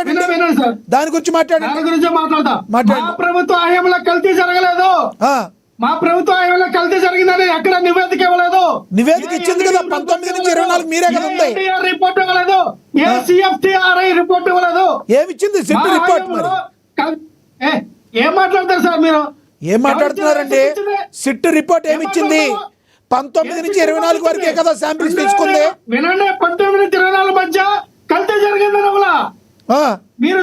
మాట్లాడండి, సార్, దాని గురించి మాట్లాడండి. దాని గురించి మాట్లాడతా. మాట్లాడండి. మా ప్రభుత్వ హయాంలో కల్తీ జరగలేదు, మా ప్రభుత్వ హయాంలో కల్తీ జరిగిందని ఎక్కడ నివేదిక ఇవ్వలేదు. నివేదిక ఇచ్చింది కదా 19 నుంచి 24 మీరే కదా ఉంది. రిపోర్ట్ ఇవ్వలేదు, CFTRI రిపోర్ట్ ఇవ్వలేదు. ఏమి ఇచ్చింది సిట్ రిపోర్ట్? మరి ఏం మాట్లాడతారు సార్ మీరు? ఏం మాట్లాడుతున్నారండి? సిట్ రిపోర్ట్ ఏమి ఇచ్చింది? 19 నుంచి 24 వరకే కదా శాంపిల్స్ తీసుకుంది. వినండి, 19 నుంచి 24 మధ్య కల్తీ జరిగిందని మీరు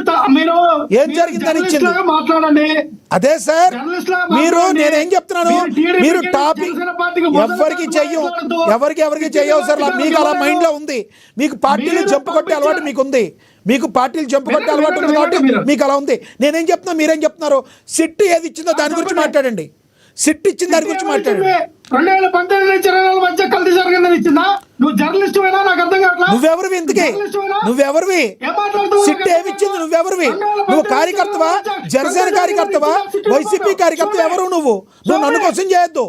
ఏం జరిగిందని ఇచ్చింది మాట్లాడండి. అదే సార్, మీరు నేనేం చెప్తున్నాను, మీరు టాపిక్ ఎవరికి చెయ్యవు సార్. మీకు అలా మైండ్ లో ఉంది, మీకు పార్టీలు జంపు కొట్టే అలవాటు మీకు ఉంది, మీకు పార్టీలు జంపు కొట్టే అలవాటు ఉంది కాబట్టి మీకు అలా ఉంది. నేనేం చెప్తున్నా, మీరేం చెప్తున్నారు? సిట్ ఏది ఇచ్చిందో దాని గురించి మాట్లాడండి. సిట్ ఇచ్చిన దాని గురించి మాట్లాడండి. 2019 నుంచి 24 మధ్య కల్తీ జరిగిందని ఇచ్చిందా? నువ్వు జర్నలిస్ట్ అయినా నాకు అర్థం కావట్లేదు. నువ్వెవరివి? ఎందుకే నువ్వెవరివి? సిట్ ఏమి ఇచ్చింది? నువ్వెవరివి? నువ్వు కార్యకర్తవా? జనసేన కార్యకర్తవా? వైసీపీ కార్యకర్త? ఎవరు నువ్వు? నన్ను క్వశ్చన్ చేయొద్దు.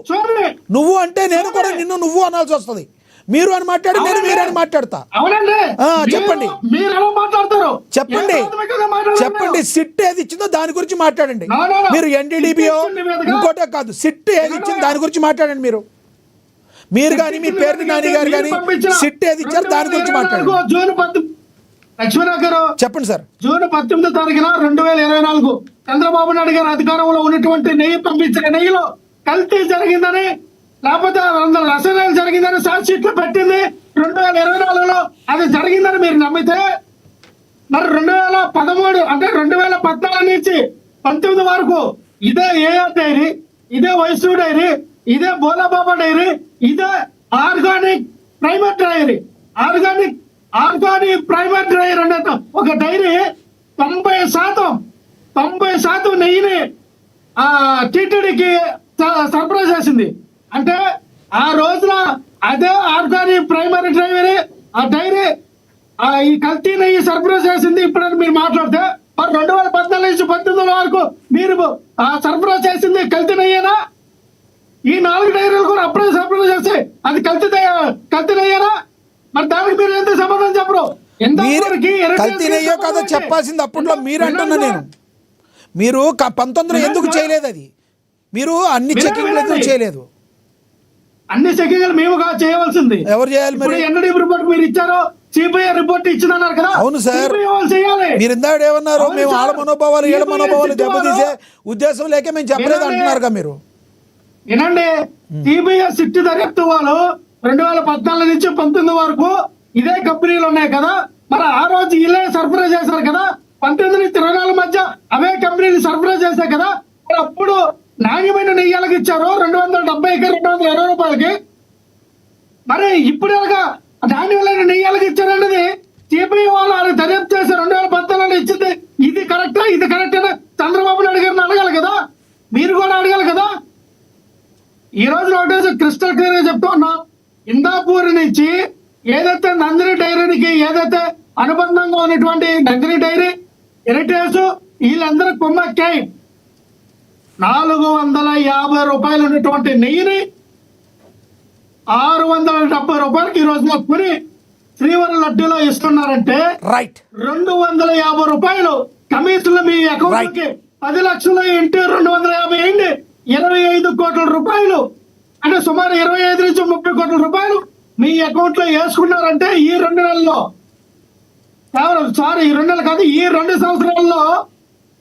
నువ్వు అంటే నేను కూడా నిన్ను నువ్వు అనాల్సి వస్తుంది. మీరు అని మాట్లాడి నేను మీరు అని మాట్లాడతా. చెప్పండి, చెప్పండి సిట్ ఏది ఇచ్చిందో దాని గురించి మాట్లాడండి. మీరు NDDBO ఇంకోటే కాదు, సిట్ ఏది ఇచ్చిందో దాని గురించి మాట్లాడండి. మీరు కానీ మీ పేరుని నాని గారు కానీ సిట్ ఏది ఇచ్చారు దాని గురించి మాట్లాడండి. లక్ష్మీనాథ్ గారు చెప్పండి సార్. జూన్ 18 తారీఖున 2024 చంద్రబాబు నాయుడు గారు అధికారంలో ఉన్నటువంటి నెయ్యి పంపించిన నెయ్యిలో కల్తీ జరిగిందని, లేకపోతే రసాయనాలు జరిగిందని ఛార్జ్ షీట్లు పెట్టింది 2024లో. అది జరిగిందని మీరు నమ్మితే మరి 2013 అంటే 2014 నుంచి 19 వరకు ఇదే AR డైరీ, ఇదే వైష్ణవ్ డైరీ, ఇదే బోలాబాబా డైరీ, ఇదే organic primer dairy, organic primer dairy అనే ఒక డైరీ 90% నెయ్యిని టీటీడీకి సరఫరా చేసింది. అంటే ఆ రోజున అదే ఆర్గానిక్ ప్రైమరీ ఆ డైరీ ఈ కల్తీ నెయ్యి సరఫరా చేసింది. ఇప్పుడు మీరు మాట్లాడితే మరి 2014 నుంచి 19 వరకు మీరు సరఫరా చేసింది కల్తీ నెయ్యేనా? ఈ 4 డైరీలు కూడా అప్పుడే సరఫరా చేస్తే అది కల్తీ నెయ్యేనా? మరి దానికి మీరు ఎంత సమాధానం చెప్పరు? కల్తీ నెయ్యో కాదో చెప్పాల్సింది అప్పట్లో మీరు అంటున్నా. నేను మీరు 19లో ఎందుకు చేయలేదు? అది మీరు అన్ని చెకింగ్లు ఎందుకు చేయలేదు? అన్ని చెకింగ్లు మేము చేయవలసింది ఎవరు చేయాలి? మరి NDDB రిపోర్ట్ మీరు ఇచ్చారో, CBI రిపోర్ట్ ఇచ్చినారు కదా. అవును సార్, మీరు ఇందాక ఏమన్నారు? మేము ఆడ మనోభావాలు ఏడ మనోభావాలు దెబ్బతీసే ఉద్దేశం లేక మేము చెప్పలేదు అంటున్నారు మీరు. వినండి, CBI సిట్ దర్యాప్తు వాళ్ళు 2014 నుంచి 19 వరకు ఇదే కంపెనీలు ఉన్నాయి కదా. మరి ఆ రోజు ఇలా సరఫరా చేశారు కదా. 19 నుంచి 24 మధ్య అవే కంపెనీలు సరఫరా చేశారు కదా. మరి అప్పుడు నాణ్యమైన నెయ్యాలకు ఇచ్చారు 270కి 220 రూపాయలకి. మరి ఇప్పుడు ఎలాగా నాణ్యమైన నెయ్యాలకు ఇచ్చారన్నది CBI వాళ్ళు దర్యాప్తు చేసి 2014లో ఇచ్చింది. ఇది కరెక్టా, ఇది కరెక్ట్ అని చంద్రబాబు నాయుడు గారిని అడగాలి కదా, మీరు కూడా అడగాలి కదా. ఈ రోజు ఒకటేసి క్రిస్టల్ క్లియర్ గా చెప్తూ ఉన్నా, ఇందాపూర్ నుంచి ఏదైతే నందిని డైరీకి ఏదైతే అనుబంధంగా ఉన్నటువంటి నందిని డైరీ, హెరిటేజ్ వీళ్ళందరూ కుమ్మక్కాయి 450 రూపాయలు ఉన్నటువంటి నెయ్యిని 670 రూపాయలకి ఈ రోజున కొని శ్రీవరి లడ్డూలో ఇస్తున్నారంటే 250 రూపాయలు కమిషన్లు మీ అకౌంట్ కి 10 లక్షలు ఇంటూ 250 అయింది 25 కోట్ల రూపాయలు. అంటే సుమారు 25 నుంచి 30 కోట్ల రూపాయలు మీ అకౌంట్ లో వేసుకున్నారంటే ఈ 2 నెలల్లో, సారీ ఈ 2 నెలలు కాదు, ఈ 2 సంవత్సరాల్లో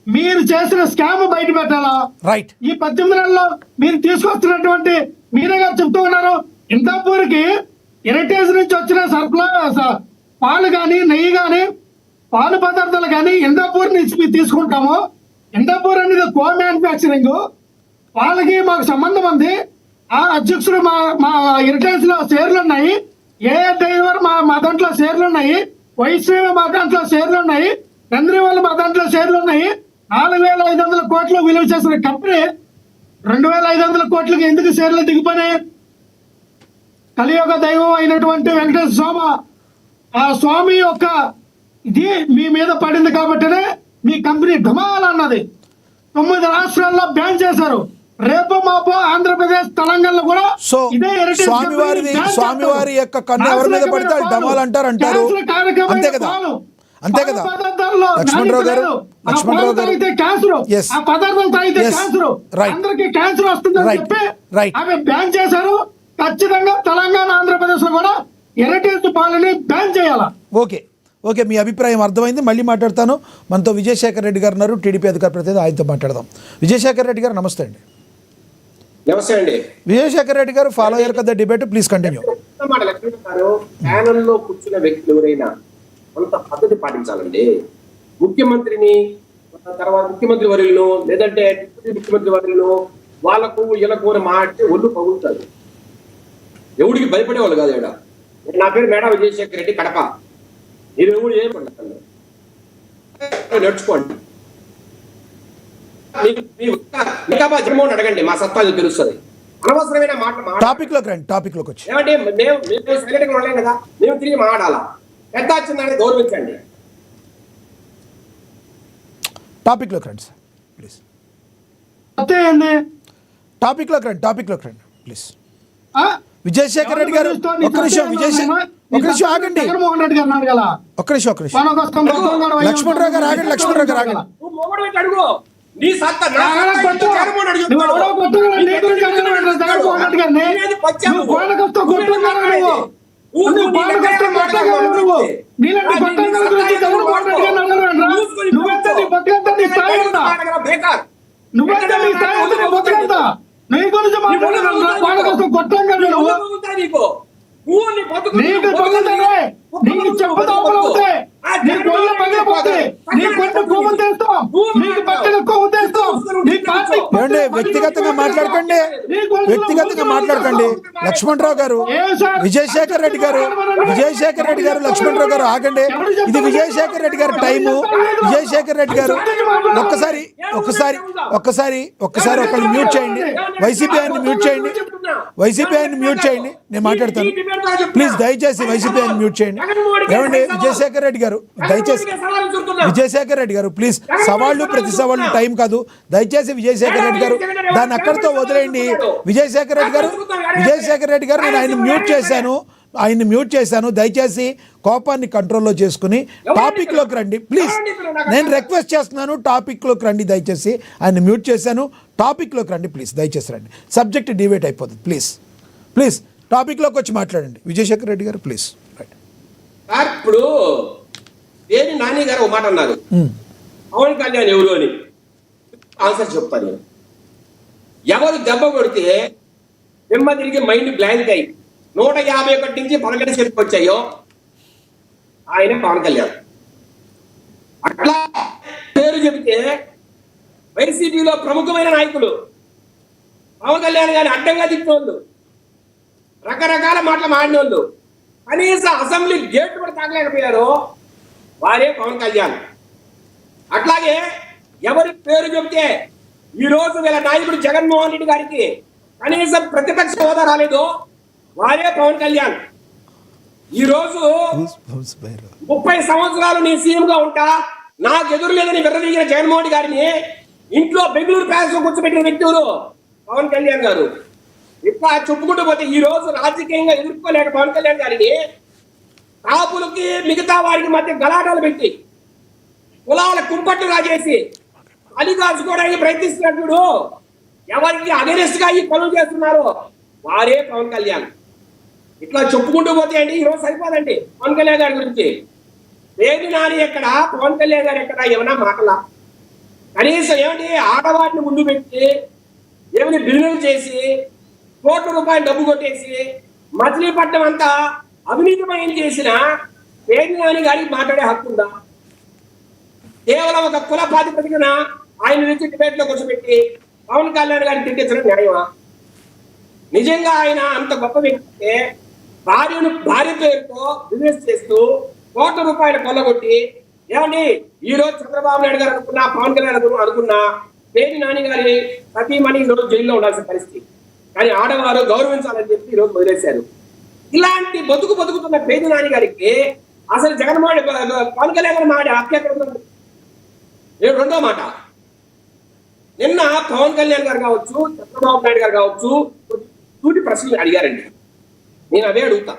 మీరు చేసిన స్కామ్ బయట పెట్టాలా? ఈ 18 నెలల్లో మీరు తీసుకొస్తున్నటువంటి, మీరే గారు చెప్తూ ఉన్నారు, ఇందాపూర్కి హెరిటేజ్ నుంచి వచ్చిన పాలు కానీ నెయ్యి కానీ పాలు పదార్థాలు కానీ ఇందాపూర్ నుంచి మీరు తీసుకుంటాము. ఇందాపూర్ అనేది కో మ్యానుఫ్యాక్చరింగ్, వాళ్ళకి మాకు సంబంధం ఉంది. ఆ అధ్యక్షుడు మా హెరిటేజ్ లో షేర్లు ఉన్నాయి, డ్రైవర్ మా దాంట్లో షేర్లు ఉన్నాయి, వైష్ణవి మా దాంట్లో షేర్లు ఉన్నాయి, నందిని వాళ్ళు మా దాంట్లో షేర్లు ఉన్నాయి. 4,500 కోట్లు విలువ చేసిన కంపెనీ 2,500 కోట్లకి ఎందుకు షేర్లు దిగిపోయినాయి? కలియుగ దైవం అయినటువంటి వెంకటేశ్వర స్వామి, ఆ స్వామి యొక్క ఇది మీ మీద పడింది కాబట్టినే మీ కంపెనీ ఢమాల్ అన్నది 9 రాష్ట్రాల్లో బ్యాన్ చేశారు. రేపు మాపో ఆంధ్రప్రదేశ్ తెలంగాణలో కూడా ఇదే స్వామివారి యొక్క కన్ను ఎవరి మీద పడితే ఢమాల్ అంటారు అంతే కదా. అంతే కదా పదార్థాల్లో లక్ష్మణరావు గారు, నాణ్యత లేదు. ఆ లక్ష్మణరావు పాలు గారు. తాగితే క్యాన్సర్, Yes. ఆ పదార్థాలు తాగితే Yes. Cancer, Right. అందరికి క్యాన్సర్ వస్తుందని Right. చెప్పి Right. ఆమె బ్యాన్ చేశారు. ఖచ్చితంగా తెలంగాణ ఆంధ్రప్రదేశ్ లో కూడా ఎర్రటేస్ట్ పాలని బ్యాన్ చేయాలా. ఓకే ఓకే, మీ అభిప్రాయం అర్థమైంది. మళ్ళీ మాట్లాడతాను. మనతో విజయశేఖర్ రెడ్డి గారు ఉన్నారు, టీడీపీ అధికార ప్రతినిధి, ఆయనతో మాట్లాడదాం. విజయశేఖర్ రెడ్డి గారు నమస్తే అండి. నమస్తే అండి. విజయశేఖర్ రెడ్డి గారు ఫాలో అయ్యారు కదా డిబేట్, ప్లీజ్ కంటిన్యూ. ప్యానల్ లో కూర్చున్న వ్యక్తులు ఎవరైనా కొంత పద్ధతి పాటించాలండి. ముఖ్యమంత్రిని, తర్వాత ముఖ్యమంత్రి వర్యులను, లేదంటే డిప్యూటీ ముఖ్యమంత్రి వర్యులను వాళ్ళకు వీళ్ళకు మాట్లాడితే ఒళ్ళు పగులుతారు. ఎవడికి భయపడే వాళ్ళు కాదు. ఇక్కడ నా పేరు మేడా విజయశేఖర్ రెడ్డి, కడప. మీరు ఎవరు ఏమన్నా నేర్చుకోండి. జగన్మోహన్ అడగండి, మా సత్తా తెలుస్తుంది. అనవసరమైన మాట టాపిక్ లోకి రండి, టాపిక్ లోకి వచ్చి. ఏమంటే మేము సైలెంట్ గా ఉండలేం కదా, మేము తిరిగి మాట్లాడాలా. పెద్ద వచ్చిందని గౌరవించండి. టాపిక్ లోకి రండి సార్ ప్లీజ్. అంతే అండి. టాపిక్ లోకి రండి, టాపిక్ లోకి రండి ప్లీజ్. ఆ? విజయశేఖర్ రెడ్డి గారు ఒక్క నిమిషం, ఒక నిమిషం ఆగండి, జగన్మోహన్ రెడ్డి గారు అన్నారు కదా, ఒక్క నిమిషం, ఒక్క నిమిషం. మనకొస్తాం, మొత్తం కూడా లక్ష్మణరావు గారు ఆగండి, లక్ష్మణరావు గారు ఆగండి. నువ్వు మొగుడు పెట్టి అడుగు. నీ సత్తా నా ఆయన సత్తా కొట్టు. ఏంటో జగన్మోహన్ రెడ్డి నువ్వు చెప్తాడు. ఎవరో కొట్టుకురా, నీ గురించి అడగలేదు జగన్మోహన్ రెడ్డి గారిని. నీవేది పచ్చావు. నువ్వు కోనకొస్తా కొట్టుకున్నావు నువ్వు. నువ్వు కోనకొస్తా కొట్టగలవు నువ్వు. నీలాంటి కొట్టగల గురించి జగన్మోహన్ రెడ్డి గారిని అడగలేదురా? నువ్వెంత, నీ బతుకంతా, నీ స్థాయి ఎంత? బేకార్. నువ్వెంత, నీ స్థాయి ఎంత, నీ బతుకంతా? నీ గురించి మాట్లాడగలరా? కోనకొస్తా కొట్టంగా నువ్వు. నీకు పగులుతాయి, నీకు చెప్పుతో పగులుతాయి, నీ కొయ్య పగిలిపోతాయి, నీ కొట్టు కొవ్వు తెస్తాం, నీకు పక్కన కొవ్వు తెస్తాం, నీ పార్టీ ఏమండి వ్యక్తిగతంగా మాట్లాడకండి, వ్యక్తిగతంగా మాట్లాడకండి. లక్ష్మణరావు గారు, విజయశేఖర్ రెడ్డి గారు, విజయశేఖర్ రెడ్డి గారు, లక్ష్మణరావు గారు ఆగండి. ఇది విజయశేఖర్ రెడ్డి గారి టైము. విజయశేఖర్ రెడ్డి గారు ఒక్కసారి ఒక్కసారి ఒక్కసారి ఒక్కసారి ఒకళ్ళు మ్యూట్ చేయండి. వైసీపీ ఆయన్ని మ్యూట్ చేయండి, వైసీపీ ఆయన్ని మ్యూట్ చేయండి. నేను మాట్లాడతాను ప్లీజ్, దయచేసి వైసీపీ ఆయన్ని మ్యూట్ చేయండి. ఏమండి విజయశేఖర్ రెడ్డి గారు, దయచేసి విజయశేఖర్ రెడ్డి గారు ప్లీజ్, సవాళ్ళు ప్రతి సవాళ్ళు టైం కాదు. దయచేసి విజయశేఖర్ రెడ్డి గారు దాన్ని అక్కడితో వదిలేయండి. విజయశేఖర్ రెడ్డి గారు, విజయశేఖర్ రెడ్డి గారు, నేను ఆయన్ని మ్యూట్ చేశాను. దయచేసి కోపాన్ని కంట్రోల్లో చేసుకుని టాపిక్ లోకి రండి ప్లీజ్. నేను రిక్వెస్ట్ చేస్తున్నాను, టాపిక్ లోకి రండి దయచేసి. ఆయన మ్యూట్ చేశాను, టాపిక్ లోకి రండి ప్లీజ్, దయచేసి రండి. సబ్జెక్ట్ డిబేట్ అయిపోతుంది ప్లీజ్, ప్లీజ్ టాపిక్ లోకి వచ్చి మాట్లాడండి విజయశేఖర్ రెడ్డి గారు ప్లీజ్. సార్, ఇప్పుడు పేరు నాని గారు ఒక మాట అన్నారు, పవన్ కళ్యాణ్ ఎవరు అని. ఆన్సర్ చెప్తాను. ఎవరు దెబ్బ కొడితే దెబ్బ తిరిగి మైండ్ బ్లాంక్ అయ్యి 151 నుంచి 11 చేతికి వచ్చాయో ఆయన పవన్ కళ్యాణ్. అట్లా పేరు చెబితే వైసీపీలో ప్రముఖమైన నాయకులు పవన్ కళ్యాణ్ గారిని అడ్డంగా తిప్పినోళ్ళు, రకరకాల మాటలు మాడిన వాళ్ళు, కనీసం అసెంబ్లీ గేట్ కూడా తాగలేకపోయారు, వారే పవన్ కళ్యాణ్. అట్లాగే ఎవరి పేరు చెబితే ఈ రోజు వీళ్ళ నాయకుడు జగన్మోహన్ రెడ్డి గారికి కనీసం ప్రతిపక్ష హోదా రాలేదు, వారే పవన్ కళ్యాణ్. ఈ రోజు 30 సంవత్సరాలు నేను సీఎం గా ఉంటా, నాకు ఎదురు లేదని విర్రవీగిన జగన్మోహన్ రెడ్డి గారిని ఇంట్లో బెంగళూరు ప్యాలెస్ లో కూర్చోబెట్టిన వ్యక్తులు పవన్ కళ్యాణ్ గారు. ఇట్లా చెప్పుకుంటూ పోతే ఈ రోజు రాజకీయంగా ఎదుర్కోలేక పవన్ కళ్యాణ్ గారిని కాపులకి మిగతా వారికి మధ్య గలాటాలు పెట్టి కులాల కుంపట్టు రాజేసి అలిగాల్చుకోవడానికి ప్రయత్నిస్తున్నప్పుడు ఎవరికి అగెనిస్ట్ గా ఈ పనులు చేస్తున్నారు వారే పవన్ కళ్యాణ్. ఇట్లా చెప్పుకుంటూ పోతే అండి ఈరోజు సరిపోదండి పవన్ కళ్యాణ్ గారి గురించి. పేరు నాని ఎక్కడ, పవన్ కళ్యాణ్ గారు ఎక్కడ, ఏమన్నా మాటలా? కనీసం ఏమంటే ఆడవాటిని ముందు పెట్టి ఏమైనా బిజినెస్ చేసి ₹1 డబ్బు కొట్టేసి మచిలీపట్నం అంతా అవినీతిమయం చేసిన పేరు నాని గారికి మాట్లాడే హక్కు ఉందా? కేవలం ఒక కుల ప్రాతిపదికన ఆయన నుంచి డిబేట్ లో కూర్చోబెట్టి పవన్ కళ్యాణ్ గారిని తిట్టించడం న్యాయమా? నిజంగా ఆయన అంత గొప్ప వ్యక్తి భార్య పేరుతో బిజినెస్ చేస్తూ ₹1 కొల్లగొట్టి ఏమండి ఈ రోజు చంద్రబాబు నాయుడు గారు అనుకున్నా, పవన్ కళ్యాణ్ అనుకున్నా పేరు నాని గారి సతీమణి ఈ రోజు జైల్లో ఉండాల్సిన పరిస్థితి. కానీ ఆడవారు గౌరవించాలని చెప్పి ఈ రోజు వదిలేశారు. ఇలాంటి బతుకుతున్న పేరు నాని గారికి అసలు జగన్మోహన్ పవన్ కళ్యాణ్ గారు మాట హక్కు ఎక్కడ ఉంది? రెండో మాట, నిన్న పవన్ కళ్యాణ్ గారు కావచ్చు, చంద్రబాబు నాయుడు గారు కావచ్చు, సూటి ప్రశ్నలు అడిగారండి. నేను అవే అడుగుతా.